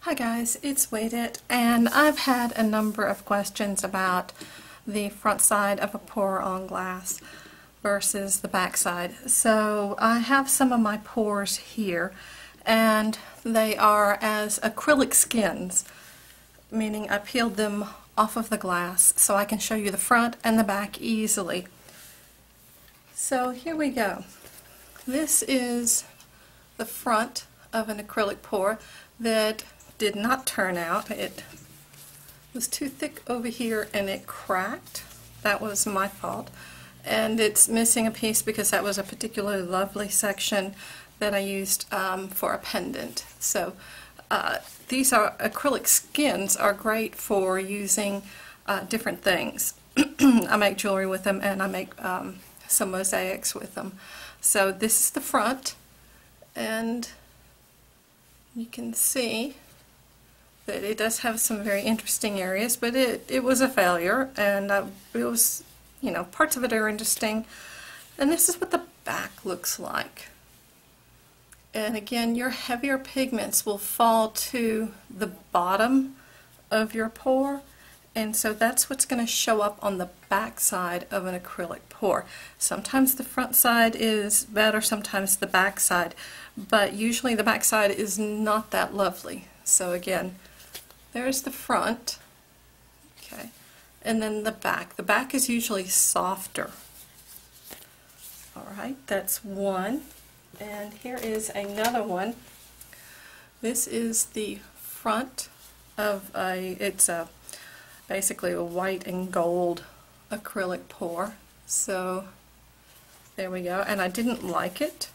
Hi guys, it's Wadit, and I've had a number of questions about the front side of a pour on glass versus the back side. So I have some of my pours here, and they are as acrylic skins, meaning I peeled them off of the glass so I can show you the front and the back easily. So here we go. This is the front of an acrylic pour that did not turn out. It was too thick over here and it cracked. That was my fault. And it's missing a piece because that was a particularly lovely section that I used for a pendant. So these are acrylic skins are great for using different things. I make jewelry with them, and I make some mosaics with them. So this is the front, and you can see that it does have some very interesting areas, but it was a failure, and it was, you know, parts of it are interesting. And this is what the back looks like. And again, your heavier pigments will fall to the bottom of your pour, and so that's what's going to show up on the back side of an acrylic pour. Sometimes the front side is better, sometimes the back side, but usually the back side is not that lovely. So again, there's the front, okay, and then the back. The back is usually softer. Alright, that's one. And here is another one. This is the front of basically a white and gold acrylic pour. So there we go. And I didn't like it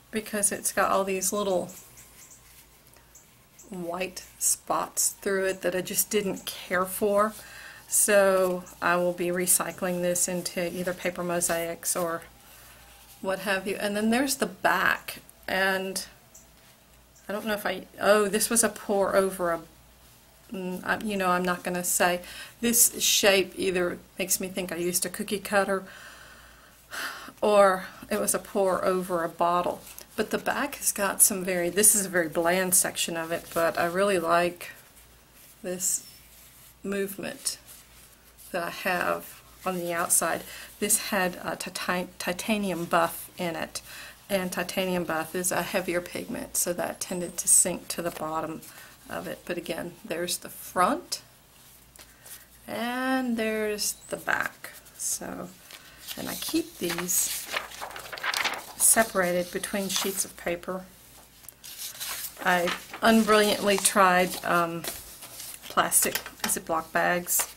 because it's got all these little white spots through it that I just didn't care for. So I will be recycling this into either paper mosaics or what have you. And then there's the back, and I don't know if this was a pour over a, you know, I'm not going to say. This shape either makes me think I used a cookie cutter or it was a pour over a bottle. But the back has got some this is a very bland section of it, but I really like this movement that I have on the outside. This had a titanium buff in it, and titanium buff is a heavier pigment, so that tended to sink to the bottom of it. But again, there's the front and there's the back. So, and I keep these separated between sheets of paper. I unbrilliantly tried plastic Ziploc bags,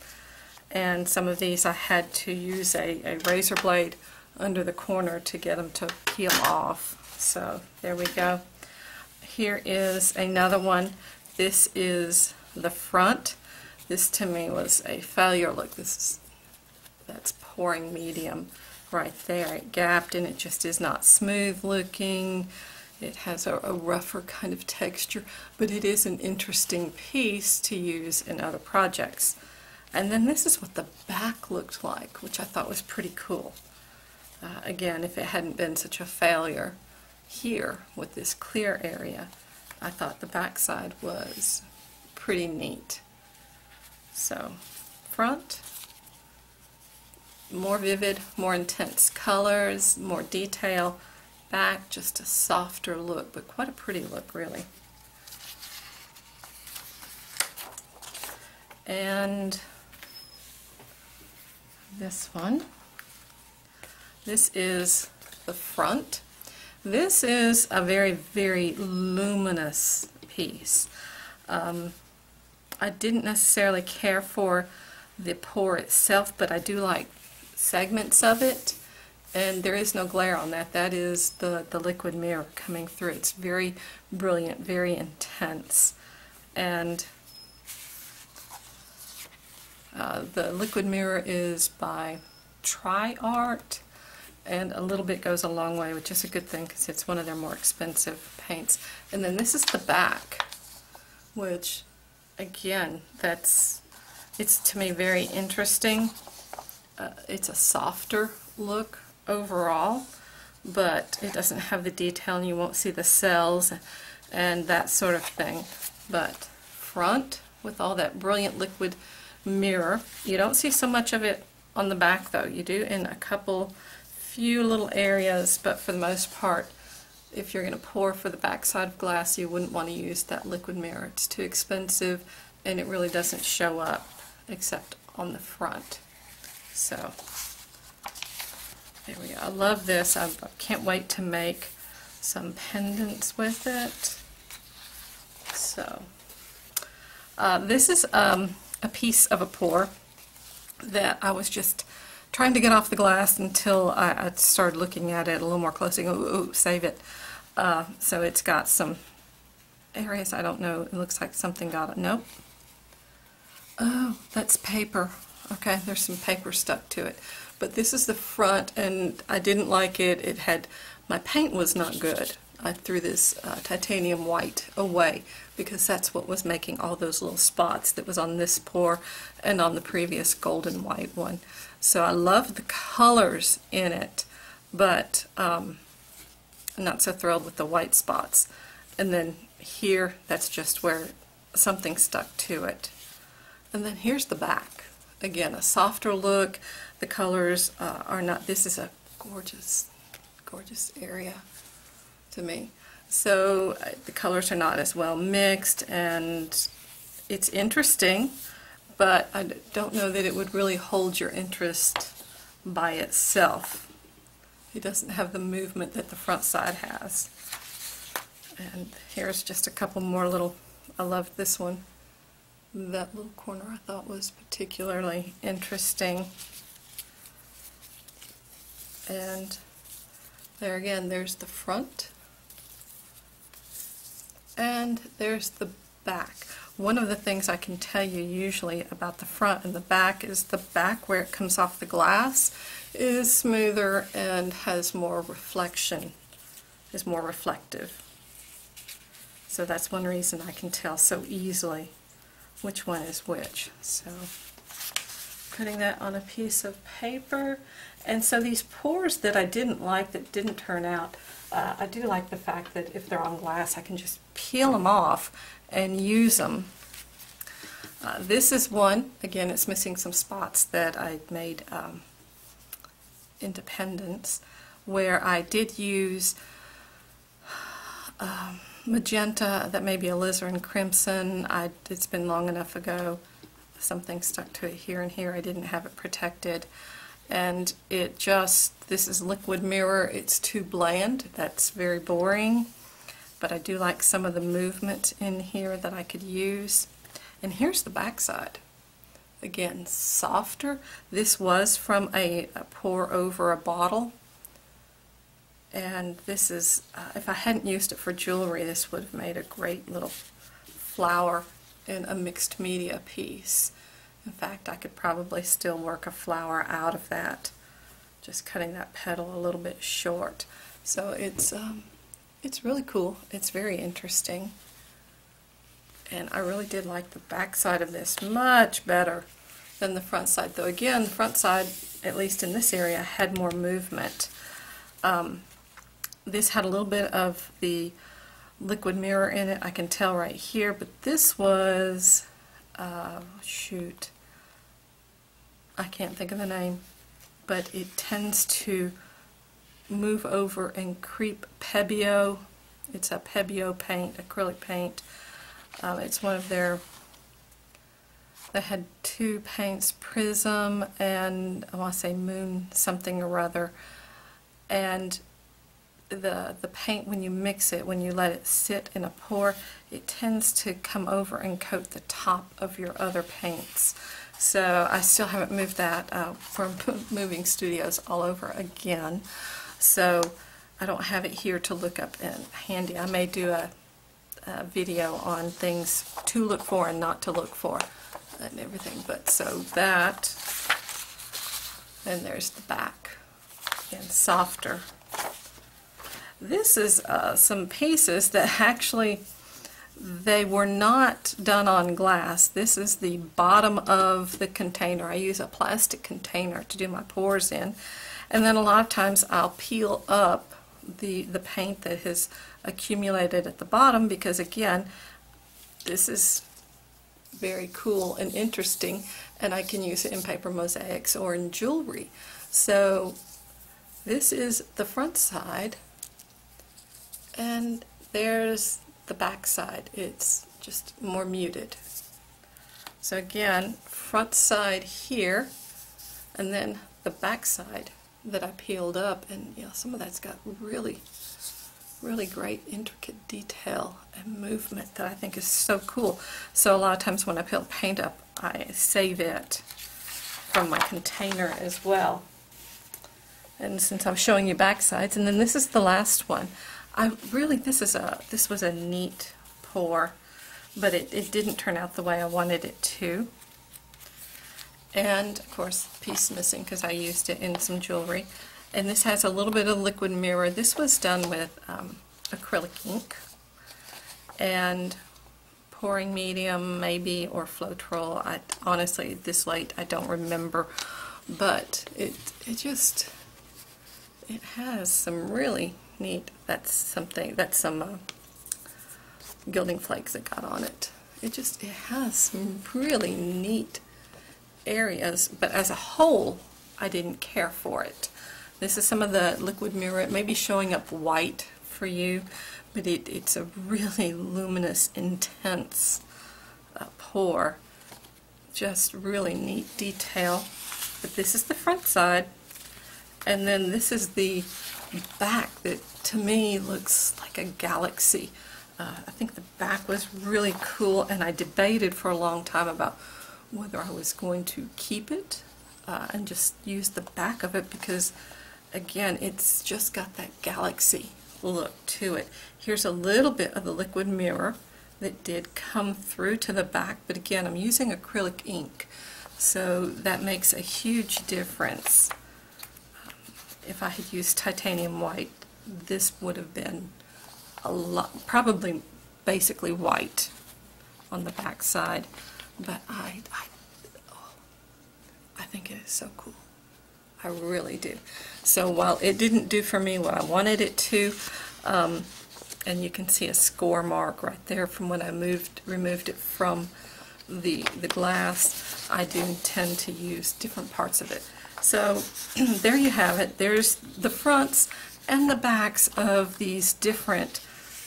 and some of these I had to use a razor blade under the corner to get them to peel off. So there we go. Here is another one. This is the front. This to me was a failure. Look, that's pouring medium right there. It gapped and it just is not smooth looking. It has a rougher kind of texture, but it is an interesting piece to use in other projects. And then this is what the back looked like, which I thought was pretty cool. Again, if it hadn't been such a failure here with this clear area, I thought the back side was pretty neat. So, front, more vivid, more intense colors, more detail. Back, just a softer look, but quite a pretty look, really. And this one. This is the front. This is a very, very luminous piece. I didn't necessarily care for the pour itself, but I do like segments of it, and there is no glare on that. That is the liquid mirror coming through. It's very brilliant, very intense, and the liquid mirror is by Tri-Art, and a little bit goes a long way, which is a good thing because it's one of their more expensive paints. And then this is the back, which again, it's to me very interesting. It's a softer look overall, but it doesn't have the detail, and you won't see the cells and that sort of thing. But front with all that brilliant liquid mirror. You don't see so much of it on the back though. You do in a few little areas, but for the most part, if you're going to pour for the back side of glass, you wouldn't want to use that liquid mirror. It's too expensive and it really doesn't show up except on the front. So there we go. I love this. I can't wait to make some pendants with it. So this is a piece of a pour that I was just trying to get off the glass until I started looking at it a little more closely. Ooh, save it. So it's got some areas, I don't know, it looks like something got it. Nope. Oh, that's paper. Okay, there's some paper stuck to it. But this is the front, and I didn't like it. It had, my paint was not good. I threw this titanium white away because that's what was making all those little spots that was on this pour and on the previous golden white one. So I love the colors in it, but I'm not so thrilled with the white spots. And then here, that's just where something stuck to it. And then here's the back. Again, a softer look. The colors are not, this is a gorgeous, gorgeous area to me. So the colors are not as well mixed, and it's interesting, but I don't know that it would really hold your interest by itself. It doesn't have the movement that the front side has. And here's just a couple more little, I love this one. That little corner I thought was particularly interesting. And there again, there's the front. And there's the back. One of the things I can tell you usually about the front and the back is the back where it comes off the glass is smoother and has more reflection, is more reflective. So that's one reason I can tell so easily which one is which. So putting that on a piece of paper. And so these pours that I didn't like, that didn't turn out, I do like the fact that if they're on glass I can just peel them off and use them. This is one, again it's missing some spots that I made independents, where I did use magenta, that may be alizarin crimson. It's been long enough ago, something stuck to it here and here, I didn't have it protected. And it just, this is liquid mirror, it's too bland, that's very boring, but I do like some of the movement in here that I could use. And here's the back side. Again, softer. This was from a pour over a bottle, and this is, if I hadn't used it for jewelry, this would have made a great little flower in a mixed media piece. In fact, I could probably still work a flower out of that, just cutting that petal a little bit short. So it's really cool. It's very interesting. And I really did like the back side of this much better than the front side. Though again, the front side, at least in this area, had more movement. This had a little bit of the liquid mirror in it, I can tell right here, but this was, shoot, I can't think of the name, but it tends to move over and creep Pebeo. It's a Pebeo paint, acrylic paint. It's one of their, they had two paints, Prism and I want to say Moon something or other, and the paint, when you mix it, when you let it sit in a pour, it tends to come over and coat the top of your other paints. So I still haven't moved that from moving studios all over again. So I don't have it here to look up and handy. I may do a video on things to look for and not to look for and everything. But so that, and there's the back, and softer. This is some pieces that actually, they were not done on glass. This is the bottom of the container. I use a plastic container to do my pours in, and then a lot of times I'll peel up the paint that has accumulated at the bottom, because again, this is very cool and interesting, and I can use it in paper mosaics or in jewelry. So this is the front side, and there's the back side. It's just more muted. So again, front side here, and then the back side that I peeled up, and you know, some of that's got really great intricate detail and movement that I think is so cool. So a lot of times when I peel paint up, I save it from my container as well. And since I'm showing you back sides, and then this is the last one. This was a neat pour, but it didn't turn out the way I wanted it to. And of course, piece missing because I used it in some jewelry. And this has a little bit of liquid mirror. This was done with acrylic ink and pouring medium maybe, or Floetrol. Honestly, this late I don't remember, but it has some really neat, that's some gilding flakes that got on it. It has some really neat areas, but as a whole I didn't care for it. This is some of the liquid mirror. It may be showing up white for you, but it's a really luminous, intense pour. Just really neat detail. But this is the front side, and then this is the back that to me looks like a galaxy. I think the back was really cool, and I debated for a long time about whether I was going to keep it and just use the back of it, because again, it's just got that galaxy look to it. Here's a little bit of the liquid mirror that did come through to the back, but again, I'm using acrylic ink, so that makes a huge difference. If I had used titanium white, this would have been a lot, probably basically white on the back side, but I think it is so cool. I really do. So while it didn't do for me what I wanted it to, and you can see a score mark right there from when I removed it from the glass, I do tend to use different parts of it. So there you have it. There's the fronts and the backs of these different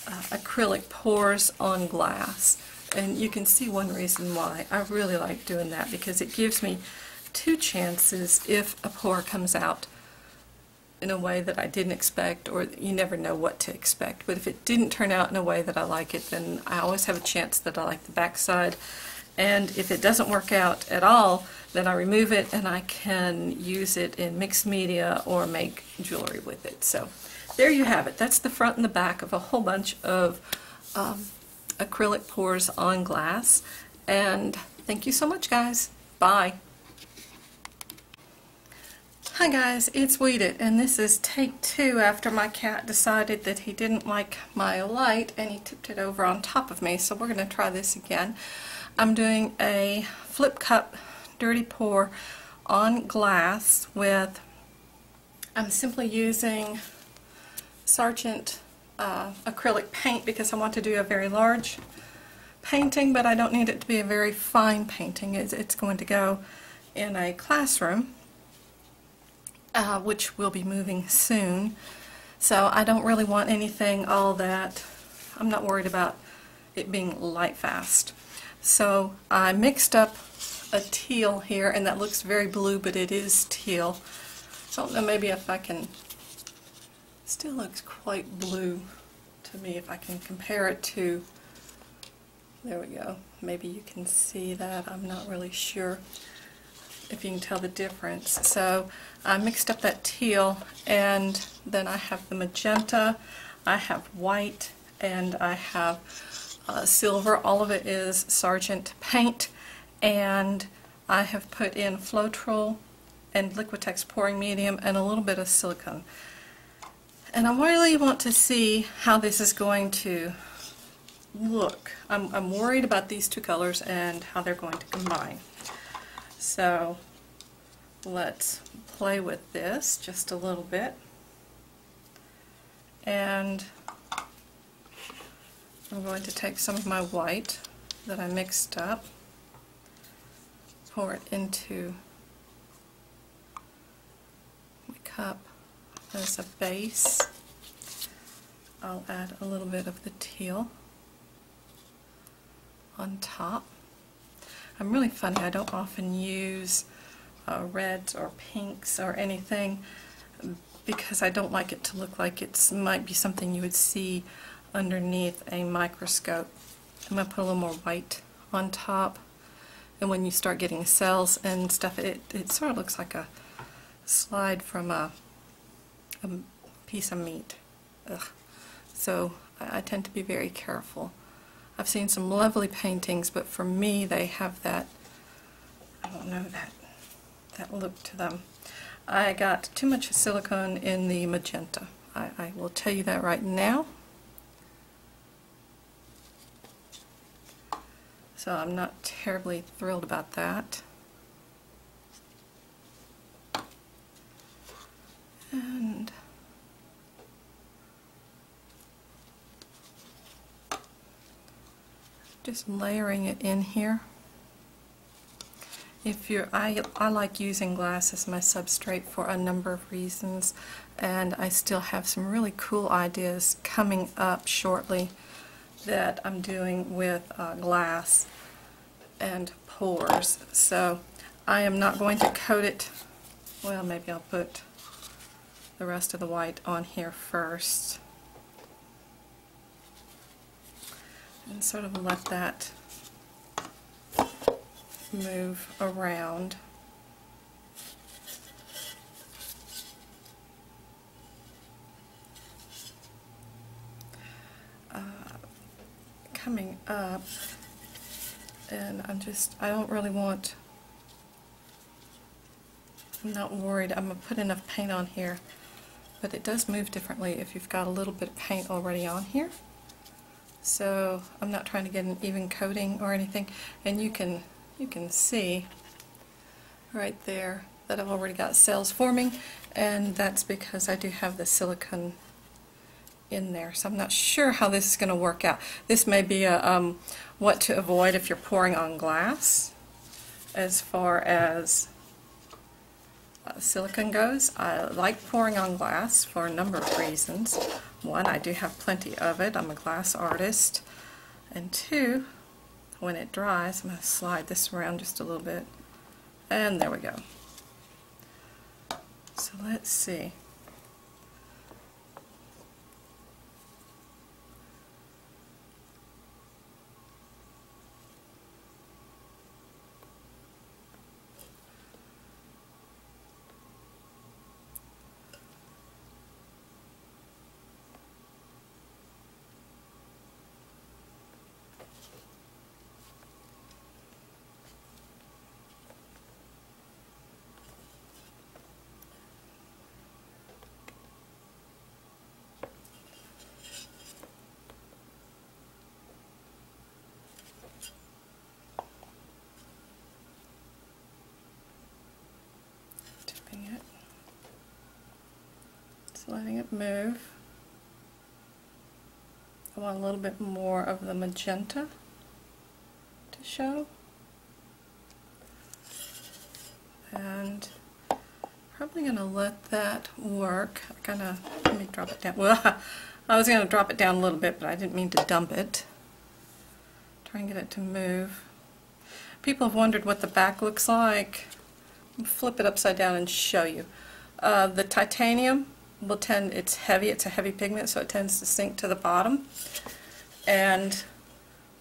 acrylic pours on glass. And you can see one reason why I really like doing that, because it gives me two chances if a pour comes out in a way that I didn't expect, or you never know what to expect. But if it didn't turn out in a way that I like it, then I always have a chance that I like the back side. And if it doesn't work out at all, then I remove it and I can use it in mixed media or make jewelry with it. So there you have it. That's the front and the back of a whole bunch of acrylic pours on glass. And thank you so much, guys. Bye. Hi guys, it's Weedit, and this is take 2 after my cat decided that he didn't like my light and he tipped it over on top of me, so we're going to try this again. I'm doing a flip cup dirty pour on glass with, I'm simply using Sargent acrylic paint because I want to do a very large painting, but I don't need it to be a very fine painting. It's going to go in a classroom. Which will be moving soon, so I don't really want anything all that, I'm not worried about it being light fast. So I mixed up a teal here, and that looks very blue, but it is teal. I don't know, maybe if I can, still looks quite blue to me if I can compare it to, there we go, maybe you can see that, I'm not really sure if you can tell the difference. So I mixed up that teal, and then I have the magenta, I have white, and I have silver. All of it is Sargent paint, and I have put in Floetrol and Liquitex pouring medium and a little bit of silicone. And I really want to see how this is going to look. I'm worried about these two colors and how they're going to combine. So let's play with this just a little bit, and I'm going to take some of my white that I mixed up, pour it into my cup as a base. I'll add a little bit of the teal on top. I'm really funny, I don't often use reds or pinks or anything because I don't like it to look like it might be something you would see underneath a microscope. I'm going to put a little more white on top, and when you start getting cells and stuff, it sort of looks like a slide from a piece of meat. Ugh. So I tend to be very careful. I've seen some lovely paintings, but for me they have that, I don't know, that look to them. I got too much silicone in the magenta. I will tell you that right now. So I'm not terribly thrilled about that. And just layering it in here. If you're, I like using glass as my substrate for a number of reasons, and I still have some really cool ideas coming up shortly that I'm doing with glass and pours. So I am not going to coat it. Well, maybe I'll put the rest of the white on here first and sort of let that move around. Coming up, and I don't really want, I'm not worried, I'm going to put enough paint on here, but it does move differently if you've got a little bit of paint already on here. So I'm not trying to get an even coating or anything, and you can see right there that I've already got cells forming, and that's because I do have the silicone in there. So I'm not sure how this is going to work out. This may be a what to avoid if you're pouring on glass as far as silicone goes. I like pouring on glass for a number of reasons. One, I do have plenty of it. I'm a glass artist. And two, when it dries, I'm going to slide this around just a little bit. And there we go. So let's see. It. Just letting it move. I want a little bit more of the magenta to show. And probably going to let that work. Let me drop it down. Well, I was going to drop it down a little bit, but I didn't mean to dump it. Try and get it to move. People have wondered what the back looks like. Flip it upside down and show you. The titanium will tend, it's heavy, it's a heavy pigment, so it tends to sink to the bottom. And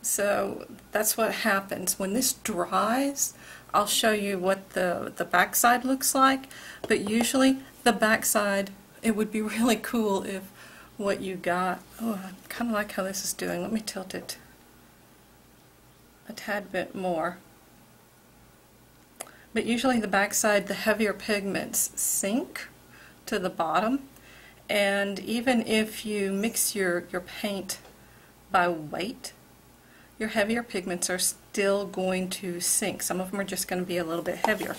so that's what happens. When this dries, I'll show you what the backside looks like, but usually the backside, it would be really cool if what you got, oh, I kind of like how this is doing. Let me tilt it a tad bit more. But usually the backside, the heavier pigments sink to the bottom, and even if you mix your paint by weight, your heavier pigments are still going to sink. Some of them are just going to be a little bit heavier.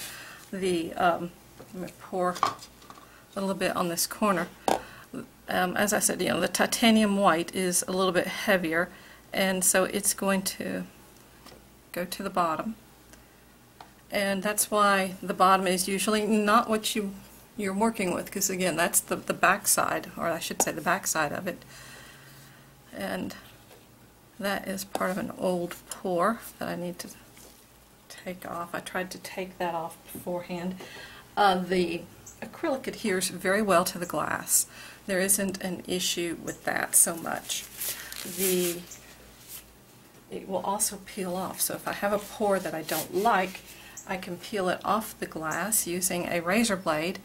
Let me pour a little bit on this corner. As I said, the titanium white is a little bit heavier, and so it's going to go to the bottom. and that's why the bottom is usually not what you're working with, because again, that's the back side, or I should say the back side of it. And that is part of an old pour that I need to take off. I tried to take that off beforehand. The acrylic adheres very well to the glass. There isn't an issue with that so much. It will also peel off, so if I have a pour that I don't like, I can peel it off the glass using a razor blade,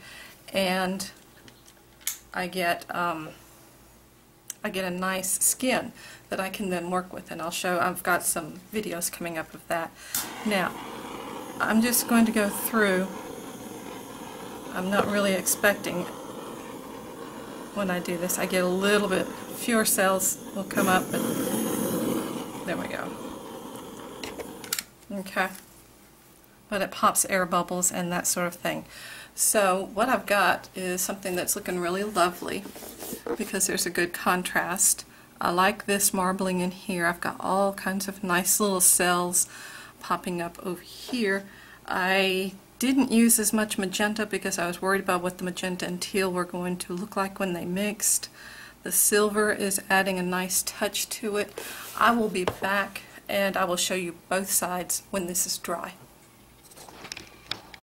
and I get a nice skin that I can then work with, and I've got some videos coming up of that. Now, I'm just going to go through. I'm not really expecting, when I do this, I get a little bit fewer cells will come up, but there we go. Okay. But it pops air bubbles and that sort of thing. So what I've got is something that's looking really lovely because there's a good contrast. I like this marbling in here. I've got all kinds of nice little cells popping up over here. I didn't use as much magenta because I was worried about what the magenta and teal were going to look like when they mixed. The silver is adding a nice touch to it. I will be back and I will show you both sides when this is dry.